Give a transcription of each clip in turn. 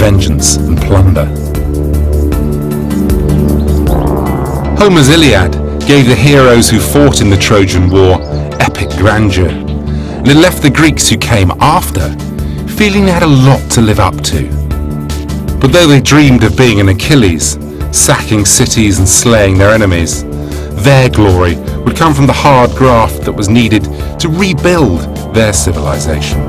vengeance and plunder. Homer's Iliad gave the heroes who fought in the Trojan War epic grandeur, and it left the Greeks who came after feeling they had a lot to live up to. But though they dreamed of being an Achilles, sacking cities and slaying their enemies, their glory would come from the hard graft that was needed to rebuild their civilization.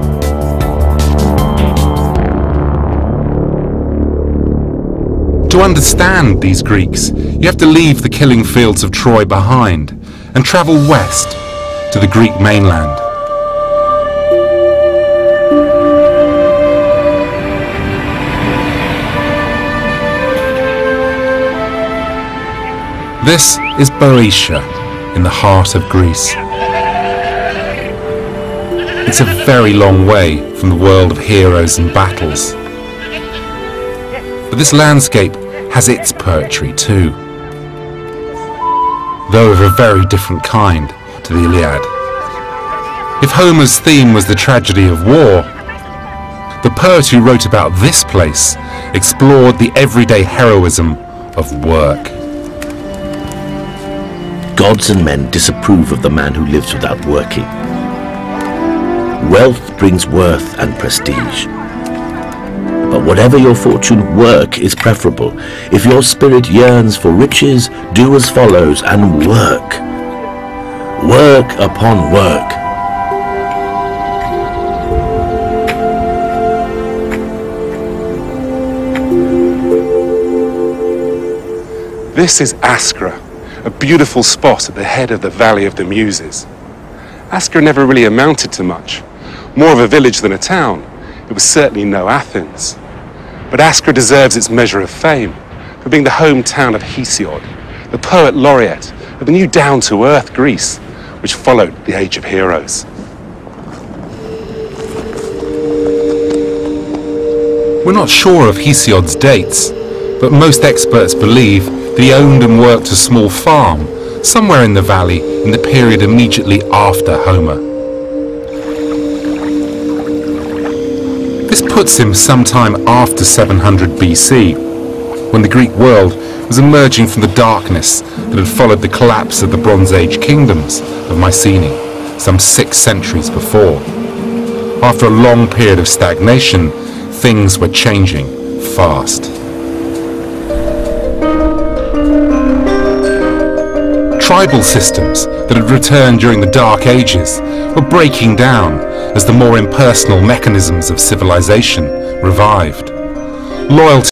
To understand these Greeks, you have to leave the killing fields of Troy behind and travel west to the Greek mainland. This is Boeotia, in the heart of Greece. It's a very long way from the world of heroes and battles. But this landscape has its poetry too, though of a very different kind to the Iliad. If Homer's theme was the tragedy of war, the poet who wrote about this place explored the everyday heroism of work. Gods and men disapprove of the man who lives without working. Wealth brings worth and prestige. But whatever your fortune, work is preferable. If your spirit yearns for riches, do as follows and work. Work upon work. This is Askra, a beautiful spot at the head of the Valley of the Muses. Askra never really amounted to much. More of a village than a town. It was certainly no Athens. But Askra deserves its measure of fame for being the hometown of Hesiod, the poet laureate of the new down-to-earth Greece, which followed the Age of Heroes. We're not sure of Hesiod's dates, but most experts believe that he owned and worked a small farm somewhere in the valley in the period immediately after Homer. This puts him sometime after 700 BC, when the Greek world was emerging from the darkness that had followed the collapse of the Bronze Age kingdoms of Mycenae some 6 centuries before. After a long period of stagnation, things were changing fast. Tribal systems that had returned during the Dark Ages were breaking down as the more impersonal mechanisms of civilization revived. Loyalty